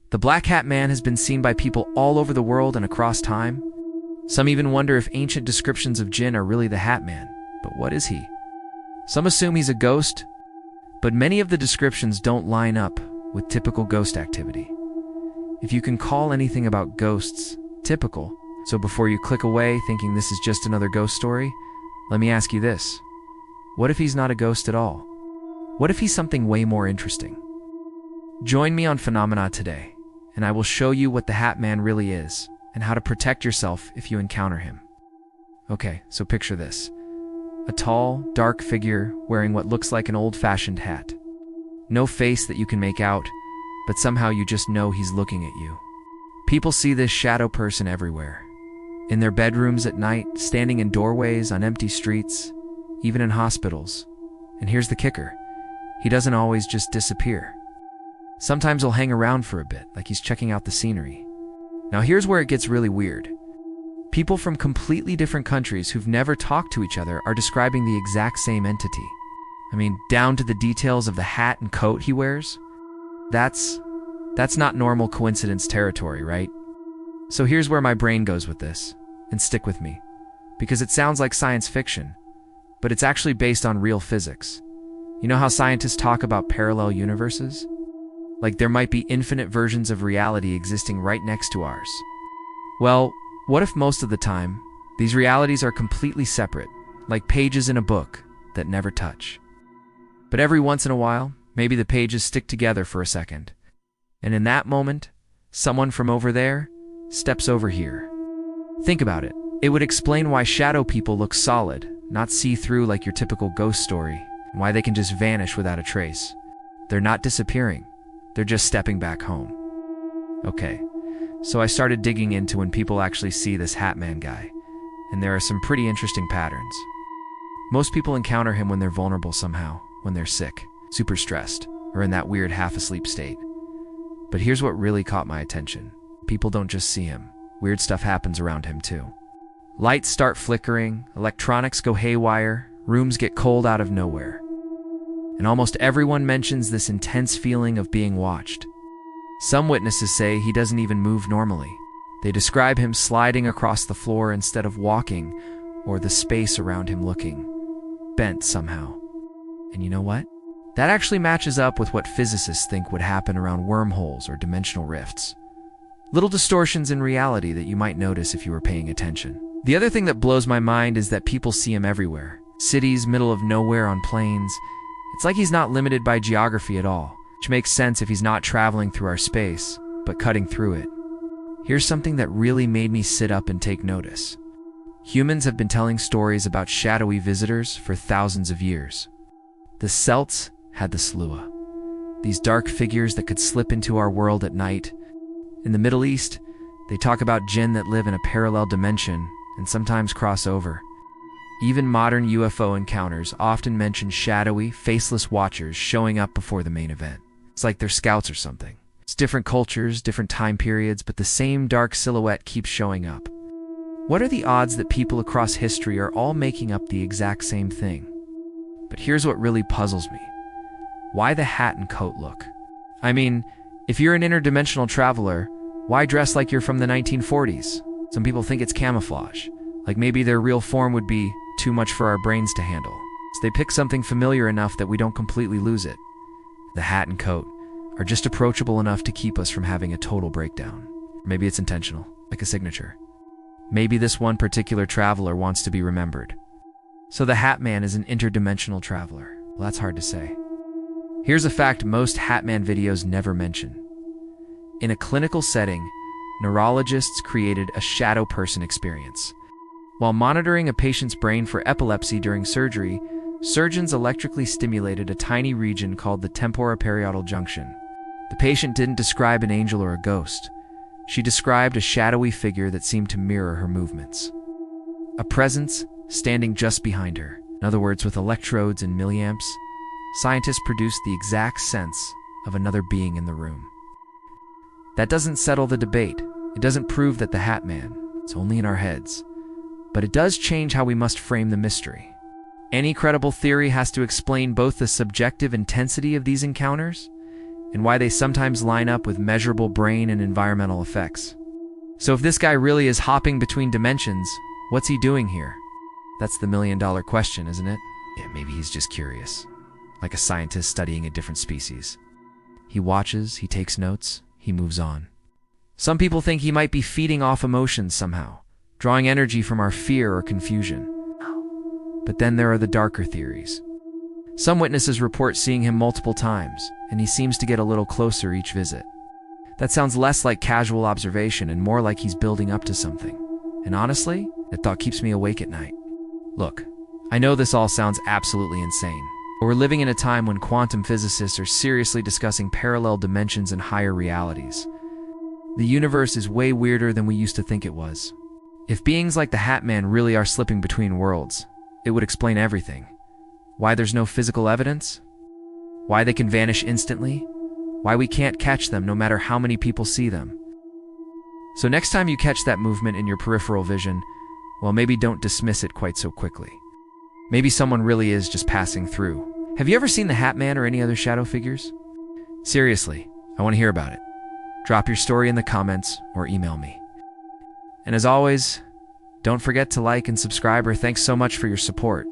The Black Hat Man has been seen by people all over the world and across time. Some even wonder if ancient descriptions of Djinn are really the Hat Man. But what is he? Some assume he's a ghost, but many of the descriptions don't line up with typical ghost activity. If you can call anything about ghosts typical, so before you click away thinking this is just another ghost story, let me ask you this. What if he's not a ghost at all? What if he's something way more interesting? Join me on Phenomena today, and I will show you what the Hat Man really is and how to protect yourself if you encounter him. Okay, so picture this. A tall, dark figure wearing what looks like an old-fashioned hat. No face that you can make out, but somehow you just know he's looking at you. People see this shadow person everywhere. In their bedrooms at night, standing in doorways, on empty streets, even in hospitals. And here's the kicker. He doesn't always just disappear. Sometimes he'll hang around for a bit, like he's checking out the scenery. Now here's where it gets really weird. People from completely different countries who've never talked to each other are describing the exact same entity. I mean, down to the details of the hat and coat he wears. That's not normal coincidence territory, right? So here's where my brain goes with this, and stick with me, because it sounds like science fiction, but it's actually based on real physics. You know how scientists talk about parallel universes? Like there might be infinite versions of reality existing right next to ours. Well, what if most of the time, these realities are completely separate, like pages in a book that never touch? But every once in a while, maybe the pages stick together for a second. And in that moment, someone from over there steps over here. Think about it. It would explain why shadow people look solid, not see-through like your typical ghost story, and why they can just vanish without a trace. They're not disappearing. They're just stepping back home. Okay, so I started digging into when people actually see this Hat Man guy, and there are some pretty interesting patterns. Most people encounter him when they're vulnerable somehow, when they're sick, super stressed, or in that weird half-asleep state. But here's what really caught my attention. People don't just see him. Weird stuff happens around him too. Lights start flickering, electronics go haywire, rooms get cold out of nowhere. And almost everyone mentions this intense feeling of being watched. Some witnesses say he doesn't even move normally. They describe him sliding across the floor instead of walking, or the space around him looking bent somehow. And you know what? That actually matches up with what physicists think would happen around wormholes or dimensional rifts. Little distortions in reality that you might notice if you were paying attention. The other thing that blows my mind is that people see him everywhere. Cities, middle of nowhere, on planes. It's like he's not limited by geography at all, which makes sense if he's not traveling through our space, but cutting through it. Here's something that really made me sit up and take notice. Humans have been telling stories about shadowy visitors for thousands of years. The Celts had the Slua, these dark figures that could slip into our world at night. In the Middle East, they talk about Djinn that live in a parallel dimension and sometimes cross over. Even modern UFO encounters often mention shadowy, faceless watchers showing up before the main event. It's like they're scouts or something. It's different cultures, different time periods, but the same dark silhouette keeps showing up. What are the odds that people across history are all making up the exact same thing? But here's what really puzzles me. Why the hat and coat look? I mean, if you're an interdimensional traveler, why dress like you're from the 1940s? Some people think it's camouflage. Like maybe their real form would be too much for our brains to handle. So they pick something familiar enough that we don't completely lose it. The hat and coat are just approachable enough to keep us from having a total breakdown. Maybe it's intentional, like a signature. Maybe this one particular traveler wants to be remembered. So the Hat Man is an interdimensional traveler. Well, that's hard to say. Here's a fact most Hat Man videos never mention. In a clinical setting, neurologists created a shadow person experience. While monitoring a patient's brain for epilepsy during surgery, surgeons electrically stimulated a tiny region called the temporoparietal junction. The patient didn't describe an angel or a ghost. She described a shadowy figure that seemed to mirror her movements. A presence standing just behind her. In other words, with electrodes and milliamps, scientists produced the exact sense of another being in the room. That doesn't settle the debate. It doesn't prove that the Hat Man is only in our heads. But it does change how we must frame the mystery. Any credible theory has to explain both the subjective intensity of these encounters and why they sometimes line up with measurable brain and environmental effects. So if this guy really is hopping between dimensions, what's he doing here? That's the million-dollar question, isn't it? Yeah, maybe he's just curious, like a scientist studying a different species. He watches, he takes notes, he moves on. Some people think he might be feeding off emotions somehow, drawing energy from our fear or confusion. But then there are the darker theories. Some witnesses report seeing him multiple times, and he seems to get a little closer each visit. That sounds less like casual observation and more like he's building up to something. And honestly, that thought keeps me awake at night. Look, I know this all sounds absolutely insane, but we're living in a time when quantum physicists are seriously discussing parallel dimensions and higher realities. The universe is way weirder than we used to think it was. If beings like the Hatman really are slipping between worlds, it would explain everything. Why there's no physical evidence? Why they can vanish instantly? Why we can't catch them no matter how many people see them? So next time you catch that movement in your peripheral vision, well, maybe don't dismiss it quite so quickly. Maybe someone really is just passing through. Have you ever seen the Hatman or any other shadow figures? Seriously, I want to hear about it. Drop your story in the comments or email me. And as always, don't forget to like and subscribe, or thanks so much for your support.